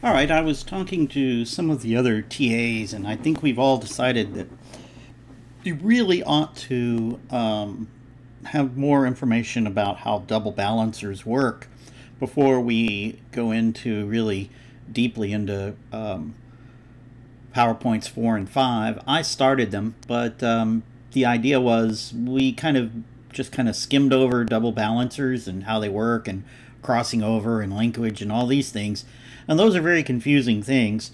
All right, I was talking to some of the other TAs, and I think we've all decided that you really ought to have more information about how double balancers work before we go into really deeply into PowerPoints 4 and 5. I started them, but the idea was we just skimmed over double balancers and how they work and crossing over and linkage and all these things. And those are very confusing things.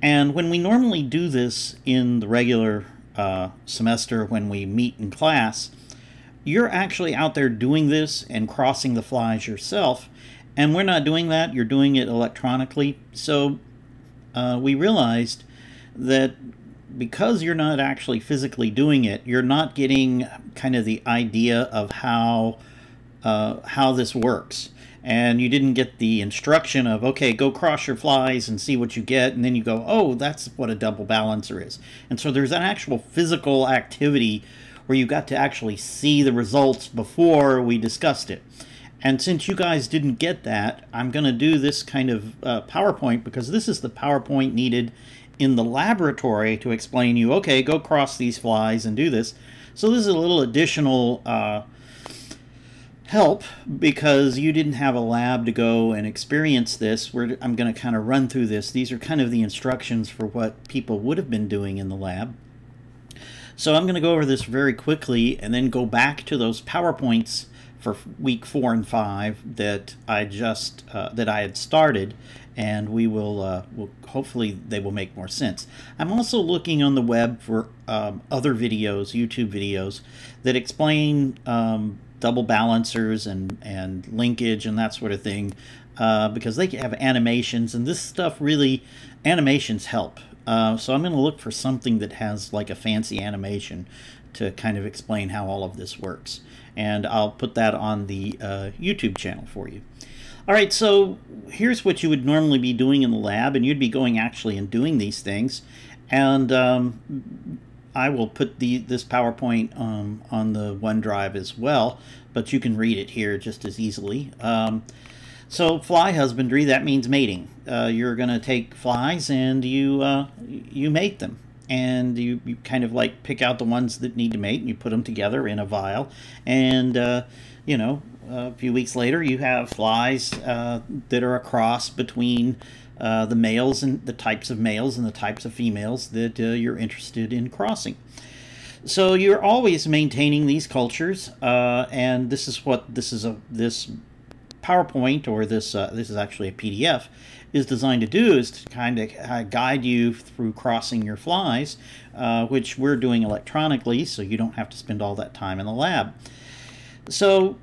And when we normally do this in the regular semester when we meet in class, you're actually out there doing this and crossing the flies yourself. And we're not doing that. You're doing it electronically. So we realized that because you're not actually physically doing it, you're not getting kind of the idea of how this works. And you didn't get the instruction of, okay, go cross your flies and see what you get, and then you go, oh, that's what a double balancer is. And so there's an actual physical activity where you got to actually see the results before we discussed it. And since you guys didn't get that, I'm going to do this kind of PowerPoint, because this is the PowerPoint needed in the laboratory to explain you, okay, go cross these flies and do this. So this is a little additional help because you didn't have a lab to go and experience this. I'm going to kind of run through this. These are kind of the instructions for what people would have been doing in the lab. So I'm going to go over this very quickly and then go back to those PowerPoints for week 4 and 5 that I had started, and we will hopefully they will make more sense. I'm also looking on the web for other videos, YouTube videos, that explain double balancers and linkage and that sort of thing, because they have animations, and this stuff really, animations help. So I'm going to look for something that has like a fancy animation to kind of explain how all of this works. And I'll put that on the YouTube channel for you. All right, so here's what you would normally be doing in the lab, and you'd be going actually and doing these things. And I will put this PowerPoint on the OneDrive as well, but you can read it here just as easily. So fly husbandry, that means mating. You're going to take flies and you mate them. And you kind of like pick out the ones that need to mate, and you put them together in a vial. And, you know, a few weeks later you have flies that are a cross between the males and the types of males and the types of females that you're interested in crossing. So you're always maintaining these cultures, and this is what this PowerPoint, or this is actually a PDF, is designed to do, is to kind of guide you through crossing your flies, which we're doing electronically, so you don't have to spend all that time in the lab. So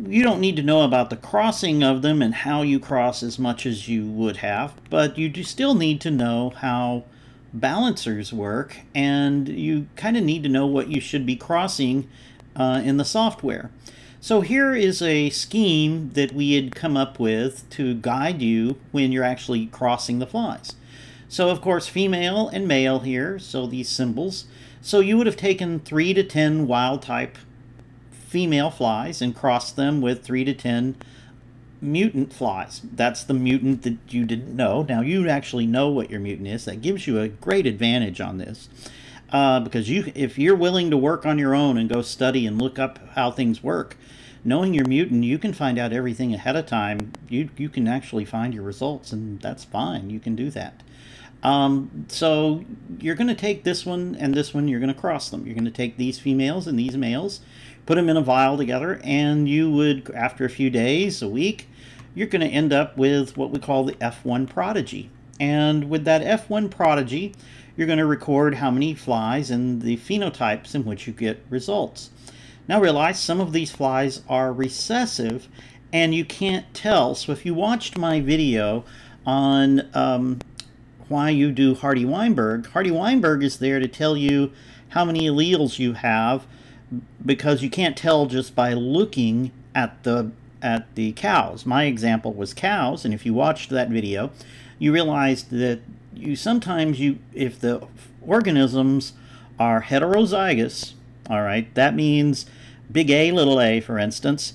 you don't need to know about the crossing of them and how you cross as much as you would have, but you do still need to know how balancers work, and you kind of need to know what you should be crossing in the software. So here is a scheme that we had come up with to guide you when you're actually crossing the flies. So of course female and male here, so these symbols. So you would have taken 3 to 10 wild type female flies and crossed them with 3 to 10 mutant flies. That's the mutant that you didn't know. Now you actually know what your mutant is. That gives you a great advantage on this. Because if you're willing to work on your own and go study and look up how things work, knowing your mutant, you can find out everything ahead of time. You can actually find your results, and that's fine. You can do that. So you're going to take this one and this one, you're going to cross them. You're going to take these females and these males, put them in a vial together, and you would, after a few days, a week, you're going to end up with what we call the F1 prodigy. And with that F1 prodigy, you're going to record how many flies and the phenotypes in which you get results. Now realize some of these flies are recessive and you can't tell. So if you watched my video on why you do Hardy-Weinberg is there to tell you how many alleles you have, because you can't tell just by looking at the cows. My example was cows, and if you watched that video, you realized that sometimes if the organisms are heterozygous, all right, that means big A, little a, for instance,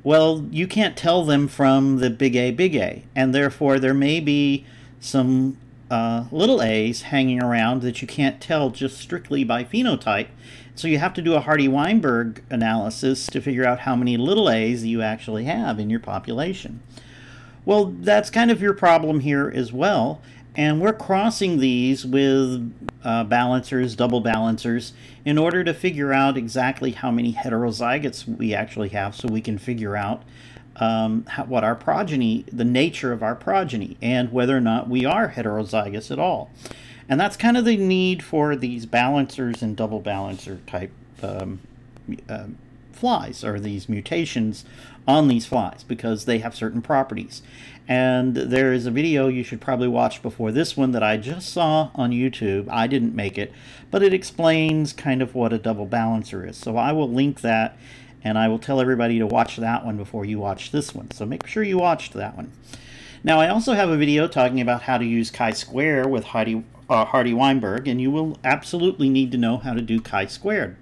Well, you can't tell them from the big A, and therefore there may be some little a's hanging around that you can't tell just strictly by phenotype. So you have to do a Hardy-Weinberg analysis to figure out how many little a's you actually have in your population. Well, that's kind of your problem here as well. And we're crossing these with balancers, double balancers, in order to figure out exactly how many heterozygotes we actually have, so we can figure out what our progeny, the nature of our progeny, and whether or not we are heterozygous at all. And that's kind of the need for these balancers and double balancer type flies, or these mutations on these flies, because they have certain properties. And there is a video you should probably watch before this one that I just saw on YouTube. I didn't make it, but it explains kind of what a double balancer is. So I will link that, and I will tell everybody to watch that one before you watch this one. So make sure you watched that one. Now, I also have a video talking about how to use chi-square with Hardy-Weinberg, and you will absolutely need to know how to do chi-squared.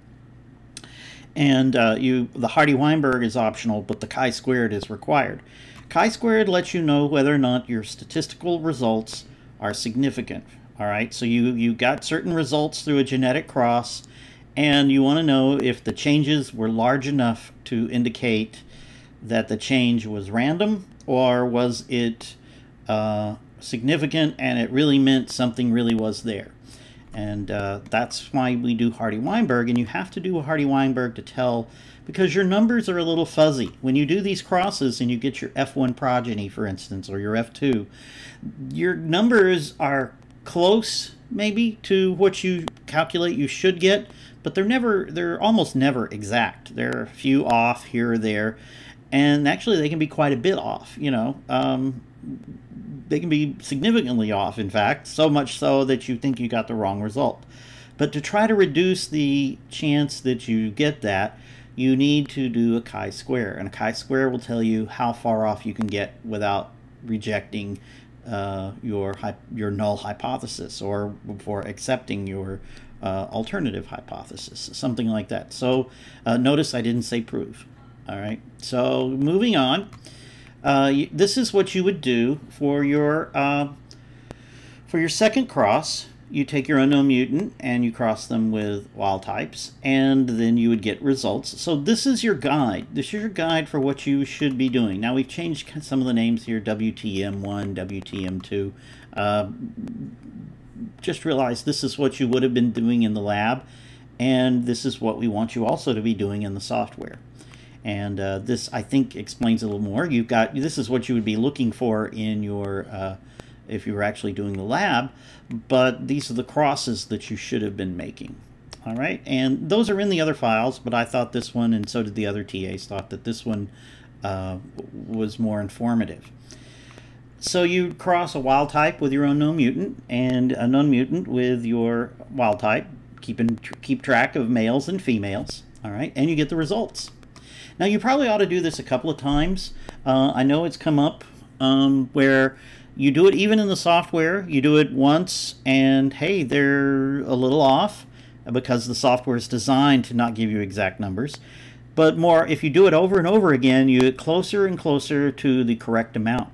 And the Hardy-Weinberg is optional, but the chi-squared is required. Chi-squared lets you know whether or not your statistical results are significant. All right, so you got certain results through a genetic cross, and you want to know if the changes were large enough to indicate that the change was random, or was it significant and it really meant something really was there. And that's why we do Hardy-Weinberg, and you have to do a Hardy-Weinberg to tell, because your numbers are a little fuzzy. When you do these crosses and you get your F1 progeny, for instance, or your F2, your numbers are close, maybe, to what you calculate you should get, but they're almost never exact. They're a few off here or there, and actually they can be quite a bit off, you know. They can be significantly off, in fact, so much so that you think you got the wrong result. But to try to reduce the chance that you get that, you need to do a chi-square. And a chi-square will tell you how far off you can get without rejecting your null hypothesis, or before accepting your alternative hypothesis, something like that. So notice I didn't say prove. All right, so moving on. This is what you would do for your second cross. You take your unknown mutant and you cross them with wild types, and then you would get results. So this is your guide. This is your guide for what you should be doing. Now we've changed some of the names here, WTM1, WTM2. Just realize this is what you would have been doing in the lab, and this is what we want you also to be doing in the software. And this, I think, explains a little more. This is what you would be looking for in your, if you were actually doing the lab, but these are the crosses that you should have been making. All right, and those are in the other files, but I thought this one, and so did the other TAs, thought that this one was more informative. So you cross a wild type with your unknown mutant, and a known mutant with your wild type, keep track of males and females. All right, and you get the results. Now, you probably ought to do this a couple of times. I know it's come up where you do it even in the software. You do it once, and hey, they're a little off because the software is designed to not give you exact numbers. But more, if you do it over and over again, you get closer and closer to the correct amount.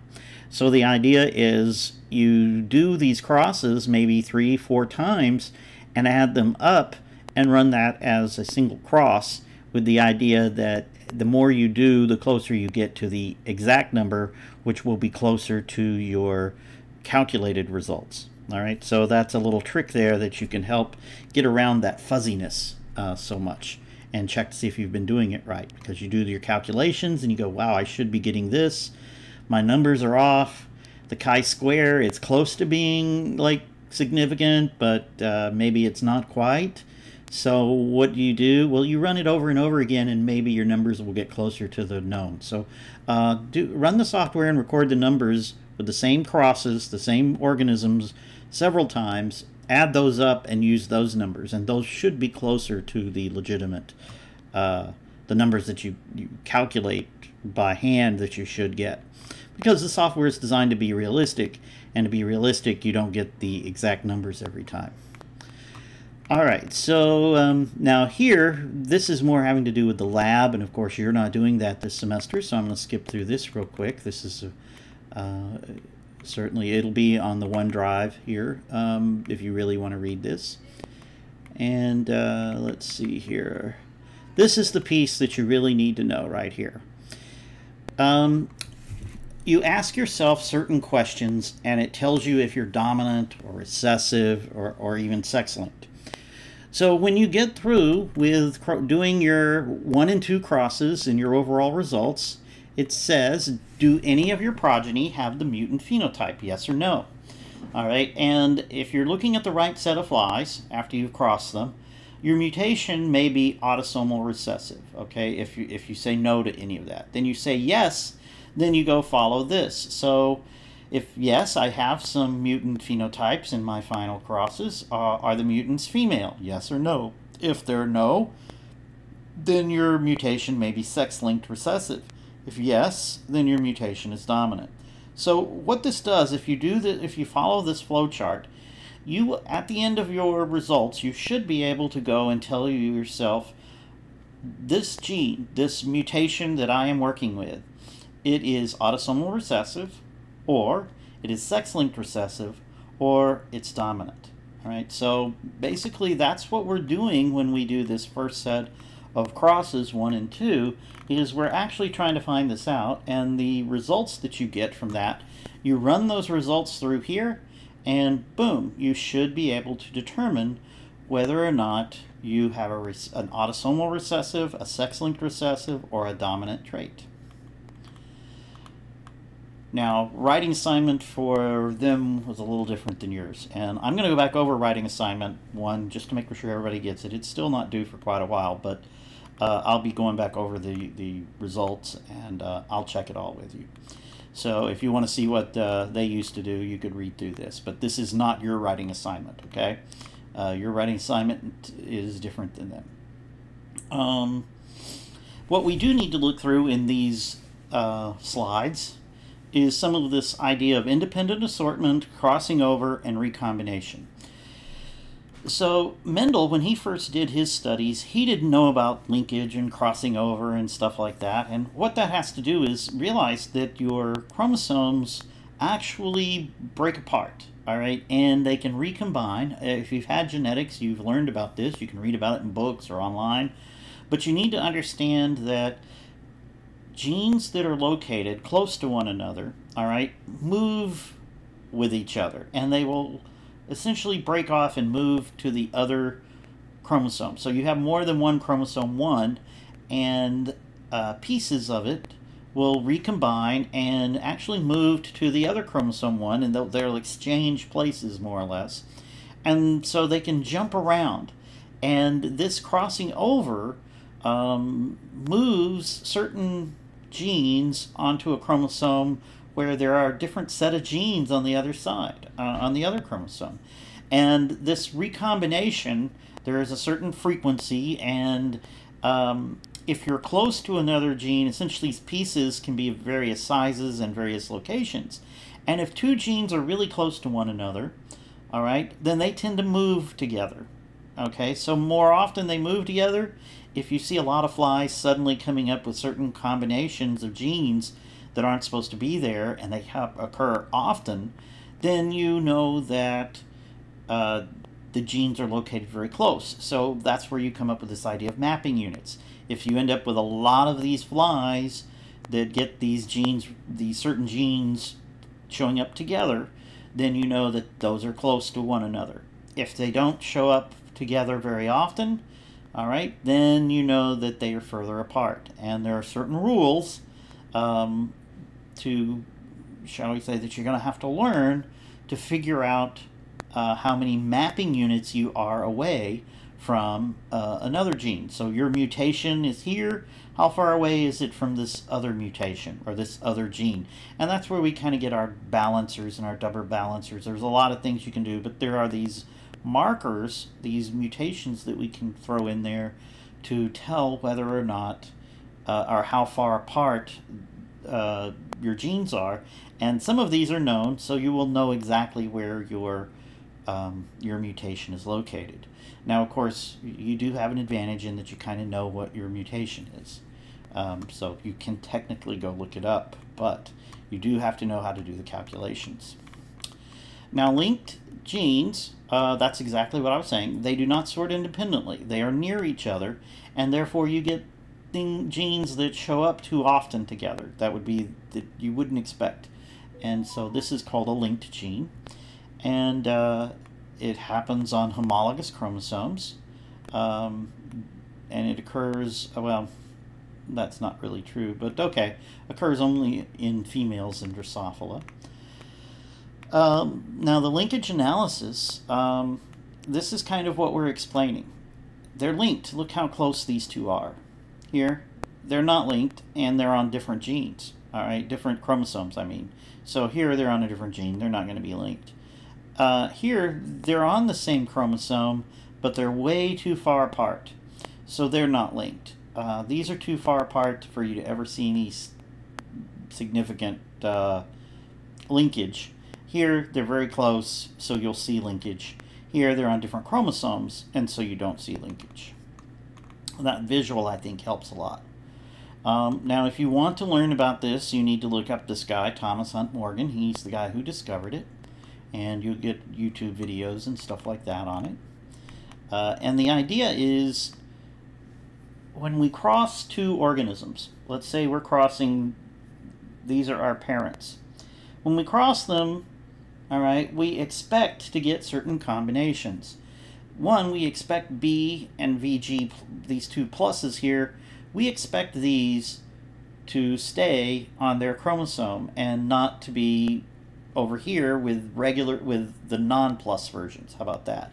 So the idea is you do these crosses maybe 3-4 times and add them up and run that as a single cross, with the idea that the more you do, the closer you get to the exact number, which will be closer to your calculated results. All right, so that's a little trick there that you can help get around that fuzziness so much, and check to see if you've been doing it right, because you do your calculations and you go, wow, I should be getting this. My numbers are off. The chi-square, it's close to being like significant, but maybe it's not quite. So what do? Well, you run it over and over again, and maybe your numbers will get closer to the known. So run the software and record the numbers with the same crosses, the same organisms, several times. Add those up and use those numbers, and those should be closer to the legitimate, the numbers that you calculate by hand that you should get. Because the software is designed to be realistic, and to be realistic, you don't get the exact numbers every time. All right, so now here, this is more having to do with the lab, and of course you're not doing that this semester, so I'm going to skip through this real quick. This is certainly, it'll be on the OneDrive here if you really want to read this. And let's see here. This is the piece that you really need to know right here. You ask yourself certain questions, and it tells you if you're dominant or recessive or even sex-linked. So when you get through with doing your 1 and 2 crosses in your overall results, it says, do any of your progeny have the mutant phenotype, yes or no? All right, and if you're looking at the right set of flies after you've crossed them, your mutation may be autosomal recessive, okay, if you say no to any of that. Then you say yes, then you go follow this. So if yes, I have some mutant phenotypes in my final crosses, are the mutants female? Yes or no? If they're no, then your mutation may be sex-linked recessive. If yes, then your mutation is dominant. So what this does, if you follow this flowchart, you at the end of your results, you should be able to go and tell yourself, this gene, this mutation that I am working with, it is autosomal recessive, or it is sex-linked recessive, or it's dominant. All right, so basically that's what we're doing when we do this first set of crosses 1 and 2, is we're actually trying to find this out, and the results that you get from that, you run those results through here, and boom, you should be able to determine whether or not you have an autosomal recessive, a sex-linked recessive, or a dominant trait. Now, writing assignment for them was a little different than yours, and I'm going to go back over writing assignment 1 just to make sure everybody gets it. It's still not due for quite a while, but I'll be going back over the results, and I'll check it all with you. So if you want to see what they used to do, you could read through this, but this is not your writing assignment, okay? Your writing assignment is different than them. What we do need to look through in these slides is some of this idea of independent assortment, crossing over, and recombination. So Mendel, when he first did his studies, he didn't know about linkage and crossing over and stuff like that. And what that has to do is realize that your chromosomes actually break apart, all right? And they can recombine. If you've had genetics, you've learned about this. You can read about it in books or online. But you need to understand that genes that are located close to one another, all right, move with each other, and they will essentially break off and move to the other chromosome. So you have more than one chromosome 1, and pieces of it will recombine and actually move to the other chromosome 1, and they'll exchange places more or less. And so they can jump around. And this crossing over moves certain genes onto a chromosome where there are a different set of genes on the other side, on the other chromosome. And this recombination, there is a certain frequency, and if you're close to another gene, essentially these pieces can be of various sizes and various locations. And if 2 genes are really close to one another, all right, then they tend to move together. Okay, so more often they move together. If you see a lot of flies suddenly coming up with certain combinations of genes that aren't supposed to be there, and they occur often, then you know that the genes are located very close. So that's where you come up with this idea of mapping units. If you end up with a lot of these flies that get these genes, these certain genes showing up together, then you know that those are close to one another. If they don't show up together very often, all right, then you know that they are further apart. And there are certain rules to, shall we say, that you're going to have to learn to figure out how many mapping units you are away from another gene. So your mutation is here. How far away is it from this other mutation or this other gene? And that's where we kind of get our balancers and our double balancers. There's a lot of things you can do, but there are these markers, these mutations that we can throw in there to tell whether or not or how far apart your genes are. And some of these are known, so you will know exactly where your your mutation is located. Now, of course, you do have an advantage in that you kind of know what your mutation is. So you can technically go look it up, but you do have to know how to do the calculations. Now, linked genes, that's exactly what I was saying. They do not sort independently. They are near each other, and therefore you get genes that show up too often together. That would be that you wouldn't expect. And so this is called a linked gene. And it happens on homologous chromosomes. And it occurs, well, that's not really true, but okay, occurs only in females in Drosophila. Now the linkage analysis, this is kind of what we're explaining. They're linked. Look how close these two are. Here, they're not linked, and they're on different genes. All right, different chromosomes, I mean. So here they're on a different gene. They're not going to be linked. Here, they're on the same chromosome, but they're way too far apart. So they're not linked. These are too far apart for you to ever see any significant linkage. Here, they're very close, so you'll see linkage. Here, they're on different chromosomes, and so you don't see linkage. That visual, I think, helps a lot. Now, if you want to learn about this, you need to look up this guy, Thomas Hunt Morgan. He's the guy who discovered it, and you'll get YouTube videos and stuff like that on it. And the idea is, when we cross two organisms, let's say we're crossing, these are our parents. When we cross them, all right, we expect to get certain combinations. One, we expect B and VG, these two pluses here, we expect these to stay on their chromosome and not to be over here with the non-plus versions. How about that?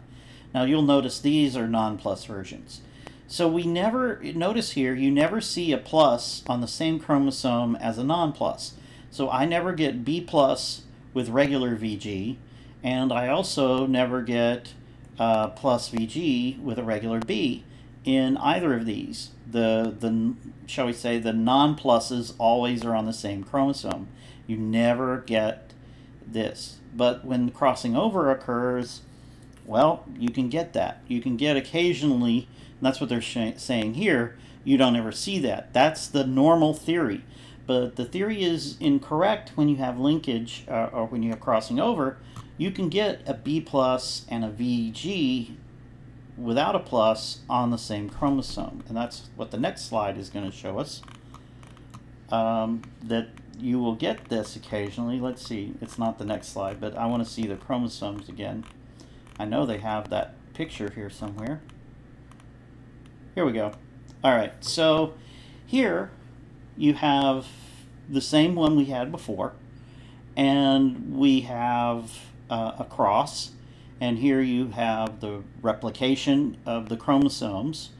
Now you'll notice these are non-plus versions. So we never, notice here, you never see a plus on the same chromosome as a non-plus. So I never get B plus with regular VG, and I also never get plus VG with a regular B in either of these. Shall we say, the non-pluses always are on the same chromosome. You never get this. But when crossing over occurs, well, you can get that. You can get occasionally, and that's what they're saying here, you don't ever see that. That's the normal theory. But the theory is incorrect when you have linkage, or when you have crossing over. You can get a B plus and a VG without a plus on the same chromosome. And that's what the next slide is going to show us. That you will get this occasionally. Let's see, it's not the next slide, but I want to see the chromosomes again. I know they have that picture here somewhere. Here we go. All right, so here you have the same one we had before, and we have a cross, and here you have the replication of the chromosomes,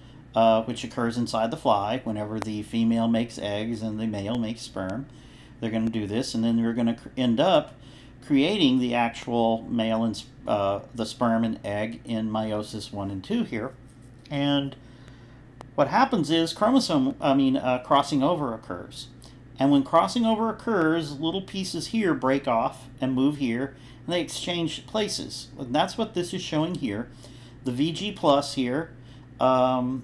which occurs inside the fly whenever the female makes eggs and the male makes sperm. They're going to do this, and then you're going to end up creating the actual male and the sperm and egg in meiosis 1 and 2 here. And what happens is crossing over occurs. And when crossing over occurs, little pieces here break off and move here, and they exchange places. And that's what this is showing here. The VG plus here more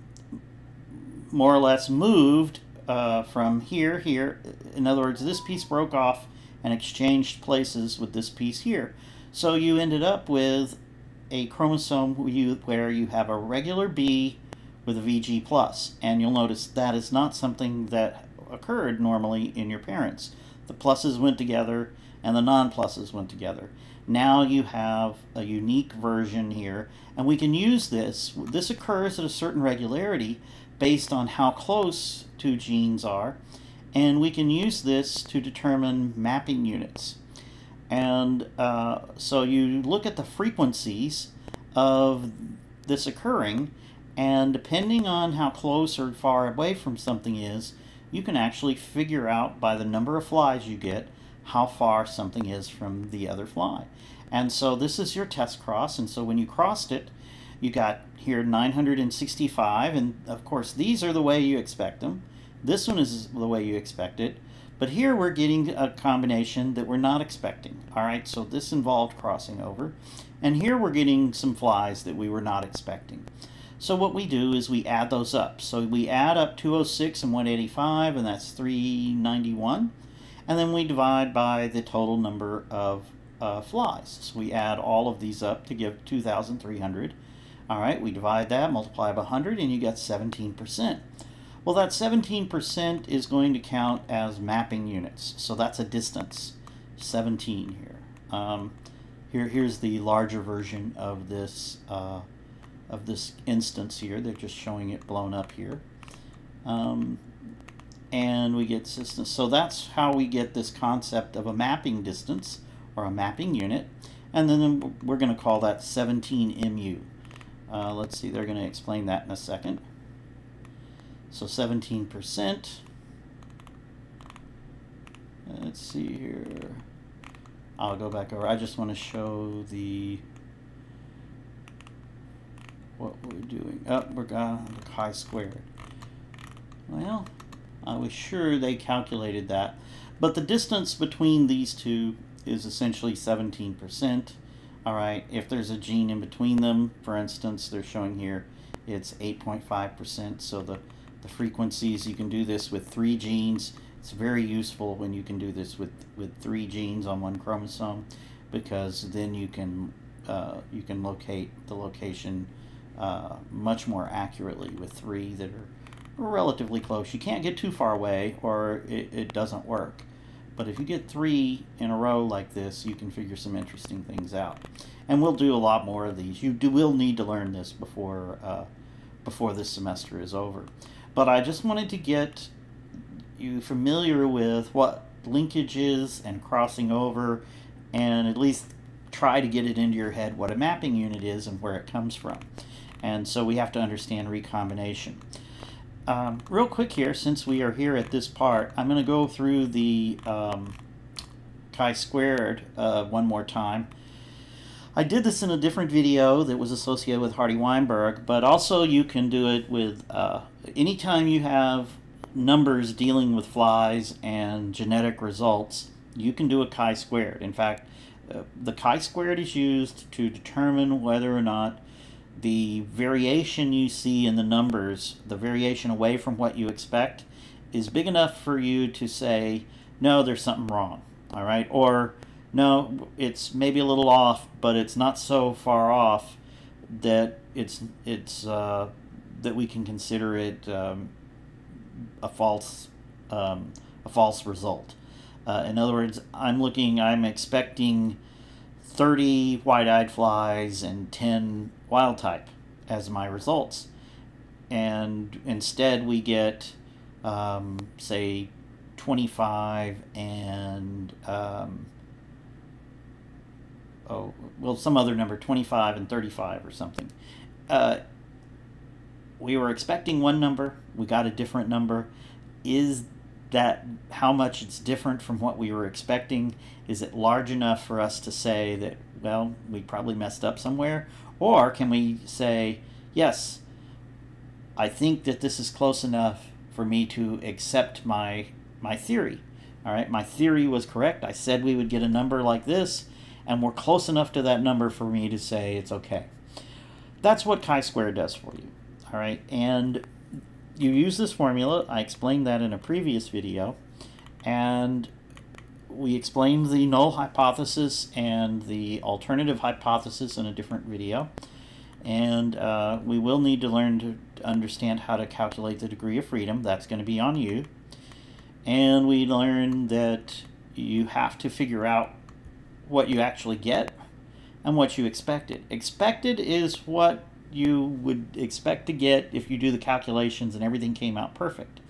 or less moved from here. In other words, this piece broke off and exchanged places with this piece here. So you ended up with a chromosome where you have a regular B with a VG plus. And you'll notice that is not something that occurred normally in your parents. The pluses went together and the non-pluses went together. Now you have a unique version here, and we can use this. This occurs at a certain regularity based on how close two genes are, and we can use this to determine mapping units. And so you look at the frequencies of this occurring, and depending on how close or far away from something is, you can actually figure out by the number of flies you get how far something is from the other fly. And so this is your test cross, and so when you crossed it, you got here 965, and of course these are the way you expect them. This one is the way you expect it, But here we're getting a combination that we're not expecting. All right, so this involved crossing over. And here we're getting some flies that we were not expecting. So what we do is we add those up. So we add up 206 and 185, and that's 391. And then we divide by the total number of flies. So we add all of these up to give 2,300. All right, we divide that, multiply by 100, and you get 17%. Well, that 17% is going to count as mapping units. So that's a distance, 17 here. Here's the larger version of this instance here. They're just showing it blown up here. And we get distance. So that's how we get this concept of a mapping distance or a mapping unit. And then we're going to call that 17 mu. Let's see, they're going to explain that in a second. So 17%. Let's see here. I'll go back over. I just want to show what we're doing. Oh, we're going to chi-squared. Well, I was sure they calculated that. But the distance between these two is essentially 17%. All right, if there's a gene in between them, for instance, they're showing here it's 8.5%. So the frequencies, you can do this with 3 genes. It's very useful when you can do this with 3 genes on 1 chromosome, because then you can locate the location much more accurately with 3 that are relatively close. You can't get too far away or it doesn't work. But if you get 3 in a row like this, you can figure some interesting things out. And we'll do a lot more of these. You will need to learn this before this semester is over. But I just wanted to get you familiar with what linkage is and crossing over, and at least try to get it into your head what a mapping unit is and where it comes from. And so we have to understand recombination. Real quick here, since we are here at this part, I'm going to go through the chi-squared one more time. I did this in a different video that was associated with Hardy-Weinberg, but also you can do it with anytime you have numbers dealing with flies and genetic results, you can do a chi-squared. In fact, the chi-squared is used to determine whether or not the variation you see in the numbers, the variation away from what you expect, is big enough for you to say, no, there's something wrong, all right? Or, no, it's maybe a little off, but it's not so far off that that we can consider it a false result. In other words, I'm expecting 30 white-eyed flies and 10 wild type as my results, and instead we get say 25 and some other number, 25 and 35 or something. We were expecting one number, we got a different number. Is that how much it's different from what we were expecting? Is it large enough for us to say that, well, we probably messed up somewhere? Or can we say, yes, I think that this is close enough for me to accept my theory. All right, my theory was correct. I said we would get a number like this, and we're close enough to that number for me to say it's okay. That's what chi-squared does for you. All right, and you use this formula. I explained that in a previous video, and we explained the null hypothesis and the alternative hypothesis in a different video. And we will need to learn to understand how to calculate the degree of freedom. That's going to be on you. And we learned that you have to figure out what you actually get and what you expected. Expected is what you would expect to get if you do the calculations and everything came out perfect.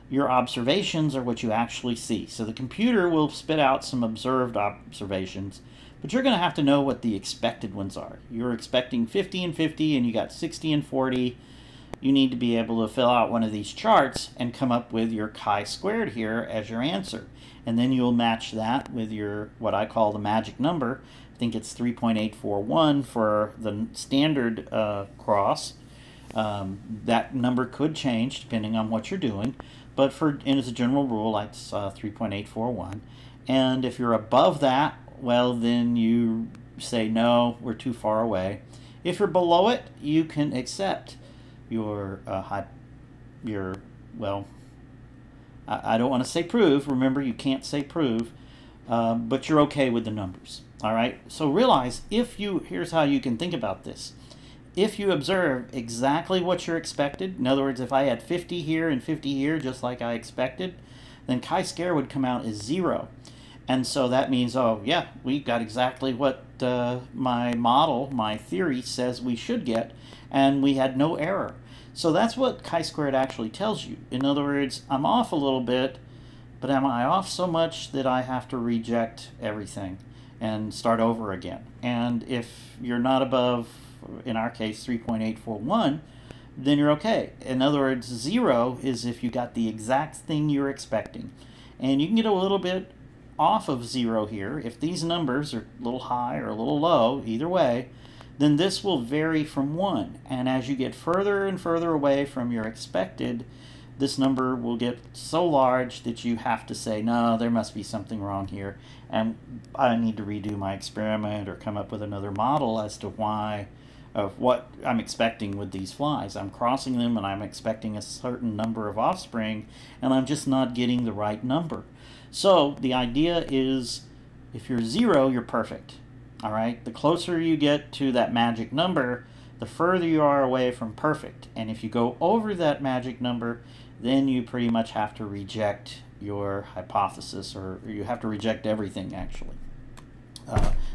Your observations are what you actually see. So the computer will spit out some observed observations, but you're going to have to know what the expected ones are. You're expecting 50 and 50 and you got 60 and 40. You need to be able to fill out one of these charts and come up with your chi-squared here as your answer. And then you'll match that with your, what I call the magic number. I think it's 3.841 for the standard cross. That number could change depending on what you're doing. but and as a general rule, it's 3.841. And if you're above that, well, then you say, no, we're too far away. If you're below it, you can accept your, well, I don't want to say prove. Remember, you can't say prove, but you're okay with the numbers. All right, so realize here's how you can think about this. If you observe exactly what you're expected, in other words, if I had 50 here and 50 here, just like I expected, then chi-square would come out as 0. And so that means, oh, yeah, we got exactly what my model, my theory says we should get, and we had no error. So that's what chi-squared actually tells you. In other words, I'm off a little bit, but am I off so much that I have to reject everything and start over again? And if you're not above, in our case, 3.841, then you're okay. In other words, 0 is if you got the exact thing you're expecting. And you can get a little bit off of 0 here. If these numbers are a little high or a little low, either way, then this will vary from 1. And as you get further and further away from your expected, this number will get so large that you have to say, no, there must be something wrong here, and I need to redo my experiment or come up with another model as to why, of what I'm expecting with these flies. I'm crossing them and I'm expecting a certain number of offspring, and I'm just not getting the right number. So the idea is, if you're 0, you're perfect. All right, the closer you get to that magic number, the further you are away from perfect. And if you go over that magic number, then you pretty much have to reject your hypothesis, or you have to reject everything, actually.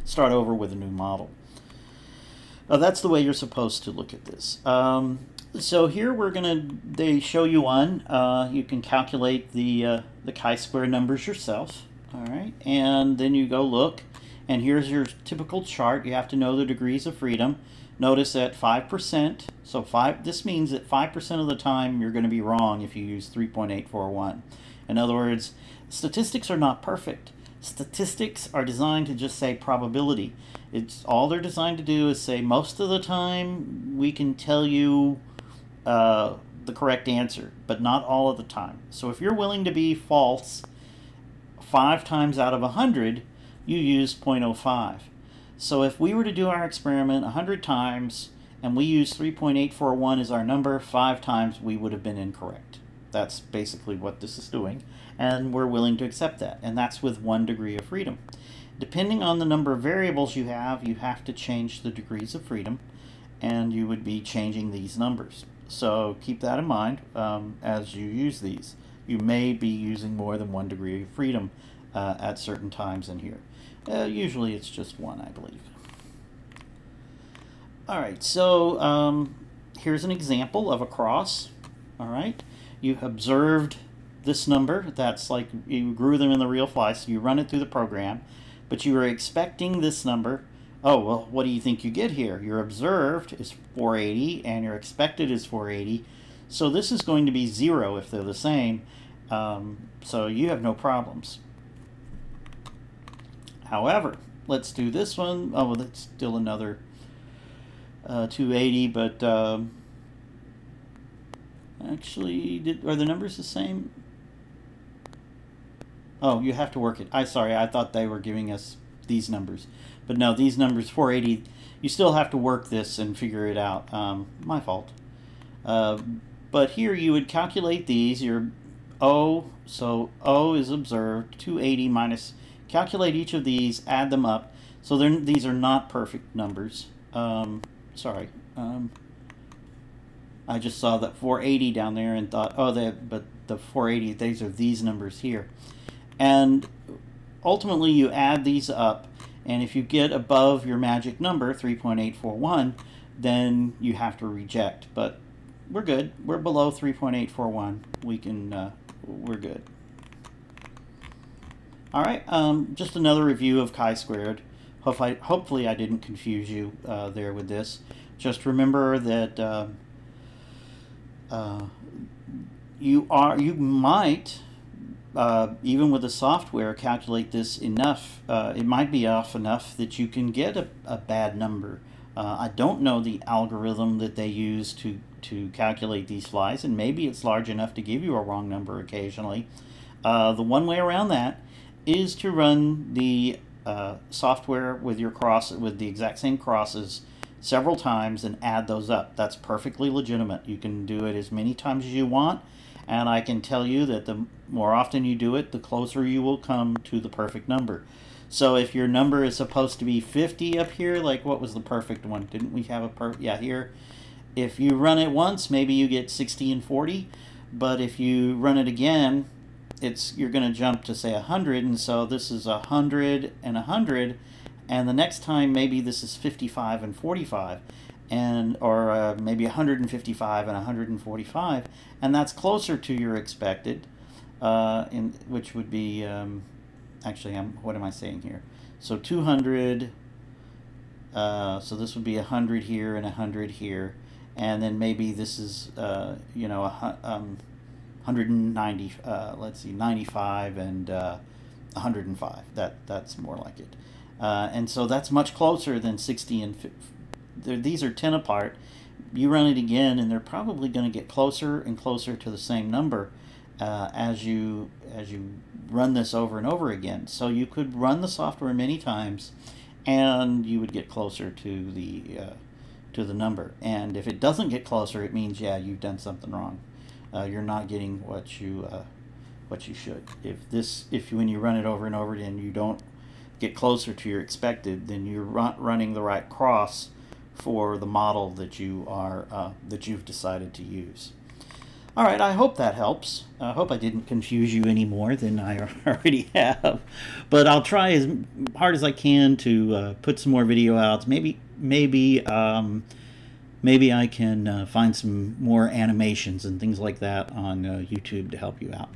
Start over with a new model. That's the way you're supposed to look at this. So here they show you one. You can calculate the chi-square numbers yourself. All right, and then you go look. And here's your typical chart. You have to know the degrees of freedom. Notice that 5%, so this means that 5% of the time you're going to be wrong if you use 3.841. In other words, statistics are not perfect. Statistics are designed to just say probability. All they're designed to do is say most of the time we can tell you the correct answer, but not all of the time. So if you're willing to be false 5 times out of 100, you use 0.05. So if we were to do our experiment 100 times and we use 3.841 as our number, 5 times we would have been incorrect. That's basically what this is doing, and we're willing to accept that, and that's with 1 degree of freedom. Depending on the number of variables you have to change the degrees of freedom, and you would be changing these numbers. So keep that in mind as you use these. You may be using more than 1 degree of freedom at certain times in here. Usually it's just 1, I believe. All right, so here's an example of a cross. All right, you observed this number. That's like you grew them in the real fly, so you run it through the program, but you were expecting this number. Oh, well, what do you think you get here? Your observed is 480 and your expected is 480. So this is going to be 0 if they're the same. So you have no problems. However, let's do this one. Oh, well, that's still another 280, but actually, are the numbers the same? Oh, you have to work it. Sorry, I thought they were giving us these numbers. But no, these numbers, 480, you still have to work this and figure it out. My fault. But here you would calculate these. Your O, so O is observed, 280 minus, calculate each of these, add them up. So these are not perfect numbers. Sorry. I just saw that 480 down there and thought, oh, but the 480, these are these numbers here. And ultimately you add these up, and if you get above your magic number, 3.841, then you have to reject. But we're good. We're below 3.841. We can, we're good. All right, just another review of chi-squared. Hopefully I didn't confuse you there with this. Just remember that you might, even with the software, calculate this enough. It might be off enough that you can get a bad number I don't know the algorithm that they use to calculate these flies, and maybe it's large enough to give you a wrong number occasionally. The one way around that is to run the software with your with the exact same crosses several times and add those up. That's perfectly legitimate. You can do it as many times as you want, and I can tell you that the more often you do it, the closer you will come to the perfect number. So if your number is supposed to be 50 up here, like what was the perfect one? Didn't we have a yeah, here. If you run it once, maybe you get 60 and 40, but if you run it again, you're going to jump to say 100, and so this is 100 and 100, and the next time maybe this is 55 and 45, and or maybe 155 and 145, and that's closer to your expected, which would be actually, what am I saying here? So 200, so this would be 100 here and 100 here, and then maybe this is, you know, 190, let's see, 95 and 105. That's more like it. And so that's much closer than 60 and 50. These are 10 apart. You run it again, and they're probably going to get closer and closer to the same number as you run this over and over again. So you could run the software many times, and you would get closer to the number. And if it doesn't get closer, it means, yeah, you've done something wrong. You're not getting what you should. If when you run it over and over again, you don't get closer to your expected, then you're running the right cross for the model that you've decided to use. All right, I hope that helps. I hope I didn't confuse you any more than I already have. But I'll try as hard as I can to put some more video out. Maybe I can find some more animations and things like that on YouTube to help you out.